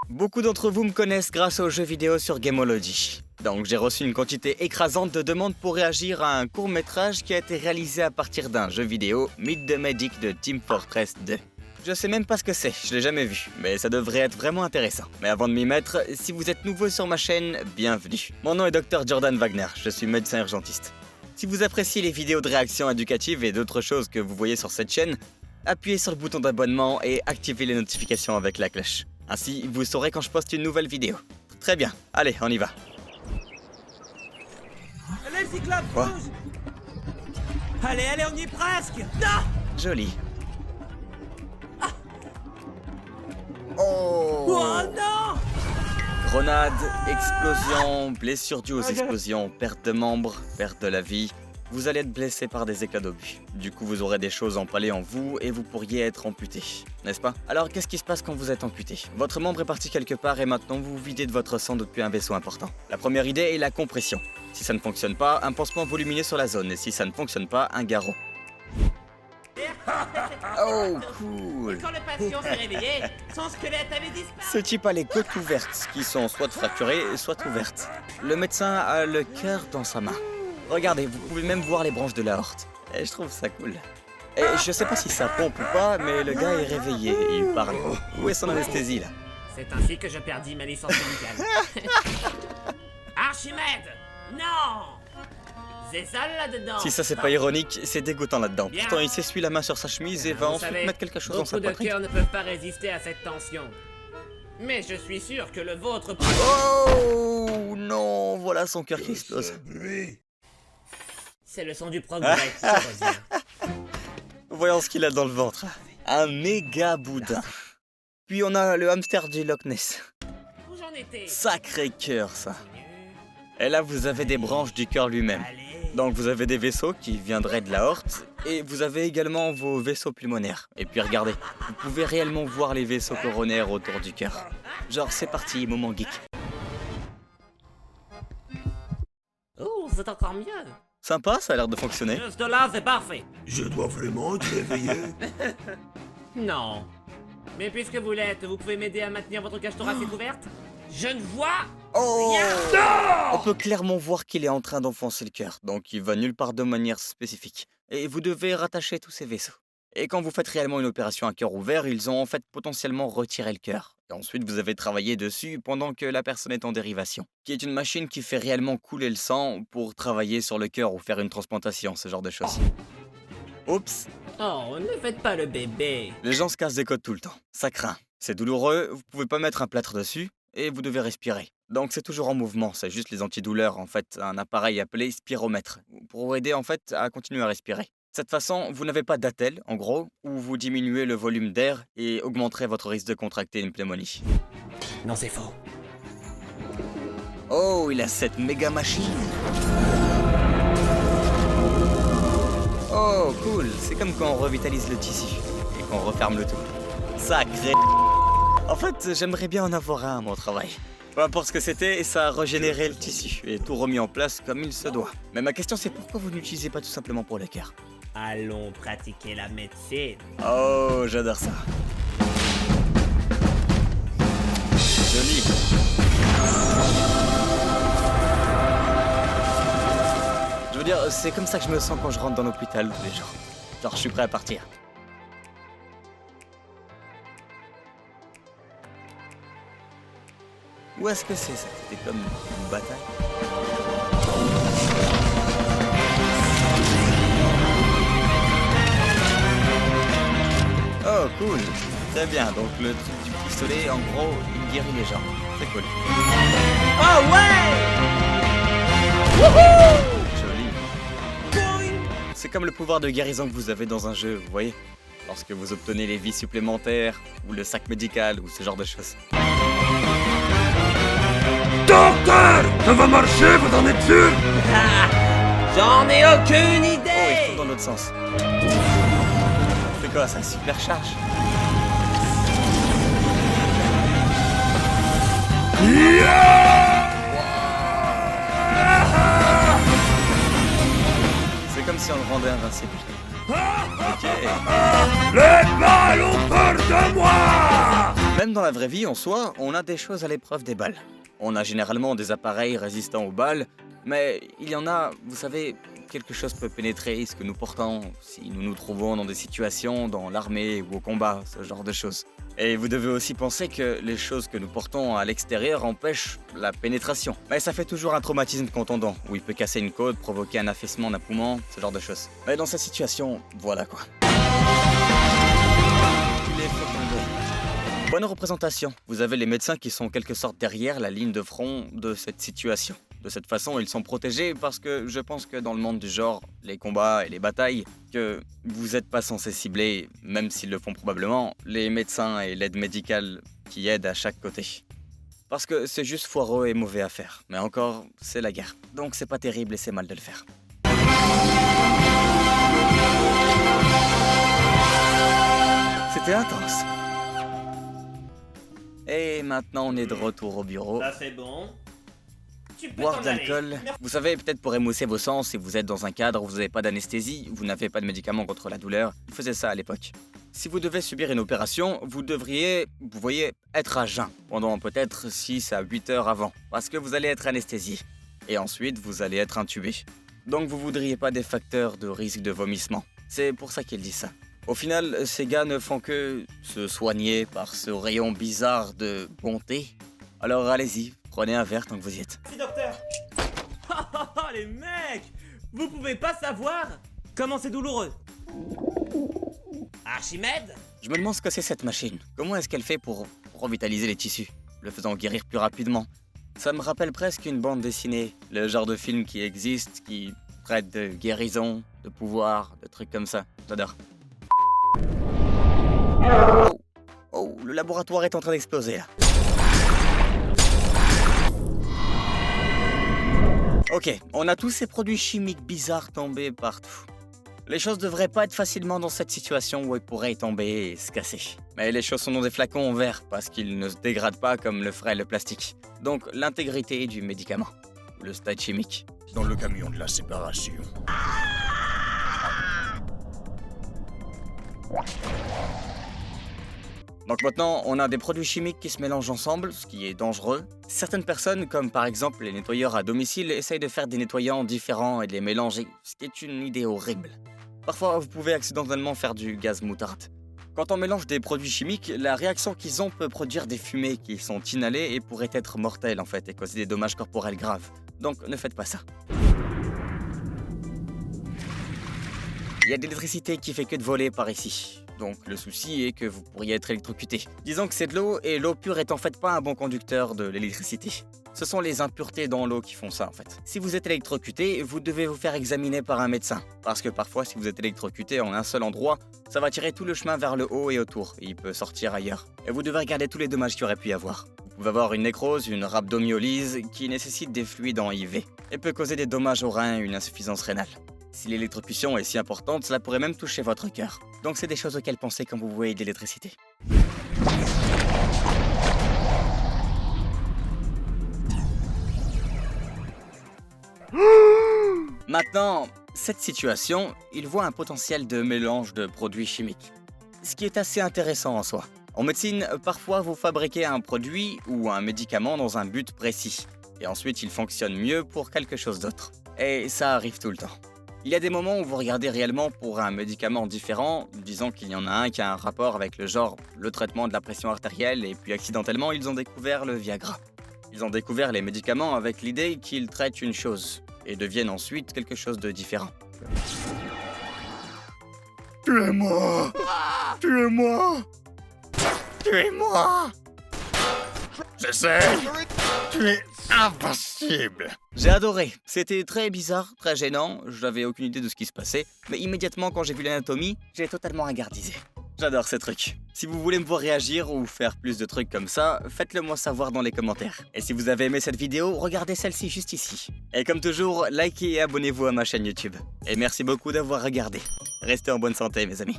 Beaucoup d'entre vous me connaissent grâce aux jeux vidéo sur Gameology. Donc j'ai reçu une quantité écrasante de demandes pour réagir à un court-métrage qui a été réalisé à partir d'un jeu vidéo, Meet the Magic de Team Fortress 2. Je sais même pas ce que c'est, je l'ai jamais vu, mais ça devrait être vraiment intéressant. Mais avant de m'y mettre, si vous êtes nouveau sur ma chaîne, bienvenue. Mon nom est Dr Jordan Wagner, je suis médecin urgentiste. Si vous appréciez les vidéos de réaction éducatives et d'autres choses que vous voyez sur cette chaîne, appuyez sur le bouton d'abonnement et activez les notifications avec la cloche. Ainsi, vous saurez quand je poste une nouvelle vidéo. Très bien, allez, on y va. Allez, Cyclope, Quoi? bouge! Allez, on y est presque! Non! Joli. Oh Oh! non! Grenade, explosion, blessure due aux explosions, perte de membres, perte de la vie. Vous allez être blessé par des éclats d'obus. Du coup, vous aurez des choses empalées en vous et vous pourriez être amputé, n'est-ce pas? Alors, qu'est-ce qui se passe quand vous êtes amputé? Votre membre est parti quelque part et maintenant vous vous videz de votre sang depuis un vaisseau important. La première idée est la compression. Si ça ne fonctionne pas, un pansement volumineux sur la zone. Et si ça ne fonctionne pas, un garrot. Oh, cool! Quand le patient s'est réveillé, son squelette avait disparu. Ce type a les côtes ouvertes, qui sont soit fracturées, soit ouvertes. Le médecin a le cœur dans sa main. Regardez, vous pouvez même voir les branches de l'aorte. Et je trouve ça cool. Et je sais pas si ça pompe ou pas, mais le gars est réveillé et il parle. Où est son anesthésie, là? C'est ainsi que je perdis ma licence médicale. Archimède! Non! C'est ça là-dedans! Si ça c'est pas ironique, c'est dégoûtant là-dedans. Bien. Pourtant il s'essuie la main sur sa chemise et va Vous ensuite savez, mettre quelque chose dans sa beaucoup de poitrine. cœurs ne peuvent pas résister à cette tension. Mais je suis sûr que le vôtre... Oh non, voilà son cœur qui explose. C'est le son du progrès, je retiens. Voyons ce qu'il a dans le ventre. Un méga boudin. Puis on a le hamster du Loch Ness. Où j'en étais? Sacré cœur ça. Et là vous avez des branches du cœur lui-même. Allez. Donc vous avez des vaisseaux qui viendraient de l'aorte et vous avez également vos vaisseaux pulmonaires. Et puis regardez, vous pouvez réellement voir les vaisseaux coronaires autour du cœur. Genre c'est parti, moment geek. Oh, c'est encore mieux. Sympa, ça a l'air de fonctionner. Juste là, c'est parfait. Je dois vraiment te réveiller. Non. Mais puisque vous l'êtes, vous pouvez m'aider à maintenir votre cage thoracique ouverte? Je ne vois Oh! rien. On peut clairement voir qu'il est en train d'enfoncer le cœur, donc il va nulle part de manière spécifique. Et vous devez rattacher tous ces vaisseaux. Et quand vous faites réellement une opération à cœur ouvert, ils ont en fait potentiellement retiré le cœur. Et ensuite vous avez travaillé dessus pendant que la personne est en dérivation, qui est une machine qui fait réellement couler le sang pour travailler sur le cœur ou faire une transplantation, ce genre de choses. Oups! Oh, ne faites pas le bébé. Les gens se cassent des côtes tout le temps. Ça craint. C'est douloureux, vous pouvez pas mettre un plâtre dessus, et vous devez respirer. Donc c'est toujours en mouvement, c'est juste les antidouleurs, en fait, un appareil appelé spiromètre, pour vous aider en fait à continuer à respirer. De cette façon, vous n'avez pas d'attelle, en gros, où vous diminuez le volume d'air et augmenterez votre risque de contracter une pneumonie. Non, c'est faux. Oh, il a cette méga machine! Oh, cool, c'est comme quand on revitalise le tissu et qu'on referme le tout. Sacré. En fait, j'aimerais bien en avoir un à mon travail. Peu importe ce que c'était, ça a régénéré le tissu et tout remis en place comme il se doit. Mais ma question c'est pourquoi vous n'utilisez pas tout simplement pour le cœur? Allons pratiquer la médecine. Oh, j'adore ça. Joli. Je veux dire, c'est comme ça que je me sens quand je rentre dans l'hôpital tous les jours. Genre, je suis prêt à partir. Où est-ce que c'est ça? C'était comme une bataille. Oh, cool. Très bien, donc le truc du pistolet, en gros, il guérit les gens. C'est cool. Oh ouais! Joli. C'est comme le pouvoir de guérison que vous avez dans un jeu, vous voyez? Lorsque vous obtenez les vies supplémentaires, ou le sac médical, ou ce genre de choses. Docteur! Ça va marcher, vous en êtes sûr? J'en ai aucune Oh, il idée! tourne dans l'autre sens. C'est quoi ça? Super charge? rendait invincible. Ok. Les balles ont peur de moi! Même dans la vraie vie, en soi, on a des choses à l'épreuve des balles. On a généralement des appareils résistants aux balles, mais il y en a, vous savez, quelque chose peut pénétrer ce que nous portons si nous nous trouvons dans des situations, dans l'armée ou au combat, ce genre de choses. Et vous devez aussi penser que les choses que nous portons à l'extérieur empêchent la pénétration. Mais ça fait toujours un traumatisme contondant, où il peut casser une côte, provoquer un affaissement d'un poumon, ce genre de choses. Mais dans cette situation, voilà quoi. Il est fait tomber. Bonne représentation. Vous avez les médecins qui sont en quelque sorte derrière la ligne de front de cette situation. De cette façon, ils sont protégés parce que je pense que dans le monde du genre, les combats et les batailles, que vous n'êtes pas censé cibler, même s'ils le font probablement, les médecins et l'aide médicale qui aident à chaque côté. Parce que c'est juste foireux et mauvais à faire. Mais encore, c'est la guerre. Donc c'est pas terrible et c'est mal de le faire. C'était intense. Et maintenant, on est de retour au bureau. Ça c'est bon. Tu peux Boire t'en de l'alcool. aller. Vous savez, peut-être pour émousser vos sens, si vous êtes dans un cadre où vous n'avez pas d'anesthésie, vous n'avez pas de médicaments contre la douleur, vous faisiez ça à l'époque. Si vous devez subir une opération, vous devriez, vous voyez, être à jeun pendant peut-être 6 à 8 heures avant, parce que vous allez être anesthésié. Et ensuite, vous allez être intubé. Donc vous voudriez pas des facteurs de risque de vomissement. C'est pour ça qu'il dit ça. Au final, ces gars ne font que se soigner par ce rayon bizarre de bonté. Alors allez-y, prenez un verre tant que vous y êtes. Merci docteur. Les mecs, vous pouvez pas savoir comment c'est douloureux. Archimède? Je me demande ce que c'est cette machine. Comment est-ce qu'elle fait pour revitaliser les tissus, le faisant guérir plus rapidement? Ça me rappelle presque une bande dessinée, le genre de film qui existe, qui traite de guérison, de pouvoir, de trucs comme ça. J'adore. Oh, le laboratoire est en train d'exploser là. Ok, on a tous ces produits chimiques bizarres tombés partout. Les choses devraient pas être facilement dans cette situation où elles pourraient tomber et se casser. Mais les choses sont dans des flacons en verre parce qu'ils ne se dégradent pas comme le ferait le plastique. Donc l'intégrité du médicament, le stade chimique. Dans le camion de la séparation. Donc maintenant, on a des produits chimiques qui se mélangent ensemble, ce qui est dangereux. Certaines personnes, comme par exemple les nettoyeurs à domicile, essayent de faire des nettoyants différents et de les mélanger, ce qui est une idée horrible. Parfois, vous pouvez accidentellement faire du gaz moutarde. Quand on mélange des produits chimiques, la réaction qu'ils ont peut produire des fumées qui sont inhalées et pourraient être mortelles en fait et causer des dommages corporels graves. Donc ne faites pas ça. Il y a de l'électricité qui fait que de voler par ici. Donc le souci est que vous pourriez être électrocuté. Disons que c'est de l'eau et l'eau pure est en fait pas un bon conducteur de l'électricité. Ce sont les impuretés dans l'eau qui font ça en fait. Si vous êtes électrocuté, vous devez vous faire examiner par un médecin. Parce que parfois si vous êtes électrocuté en un seul endroit, ça va tirer tout le chemin vers le haut et autour. Et il peut sortir ailleurs. Et vous devez regarder tous les dommages qu'il aurait pu y avoir. Vous pouvez avoir une nécrose, une rhabdomyolyse qui nécessite des fluides en IV. Et peut causer des dommages aux reins et une insuffisance rénale. Si l'électrocution est si importante, cela pourrait même toucher votre cœur. Donc c'est des choses auxquelles penser quand vous voyez de l'électricité. Maintenant, cette situation, il voit un potentiel de mélange de produits chimiques. Ce qui est assez intéressant en soi. En médecine, parfois vous fabriquez un produit ou un médicament dans un but précis. Et ensuite il fonctionne mieux pour quelque chose d'autre. Et ça arrive tout le temps. Il y a des moments où vous regardez réellement pour un médicament différent, disons qu'il y en a un qui a un rapport avec le genre, le traitement de la pression artérielle, et puis accidentellement, ils ont découvert le Viagra. Ils ont découvert les médicaments avec l'idée qu'ils traitent une chose, et deviennent ensuite quelque chose de différent. Tuez-moi! Tuez-moi! Tuez-moi! J'essaie! Tu es impossible! J'ai adoré, c'était très bizarre, très gênant, je n'avais aucune idée de ce qui se passait, mais immédiatement quand j'ai vu l'anatomie, j'ai totalement regardisé. J'adore ces trucs. Si vous voulez me voir réagir ou faire plus de trucs comme ça, faites-le moi savoir dans les commentaires. Et si vous avez aimé cette vidéo, regardez celle-ci juste ici. Et comme toujours, likez et abonnez-vous à ma chaîne YouTube. Et merci beaucoup d'avoir regardé. Restez en bonne santé mes amis.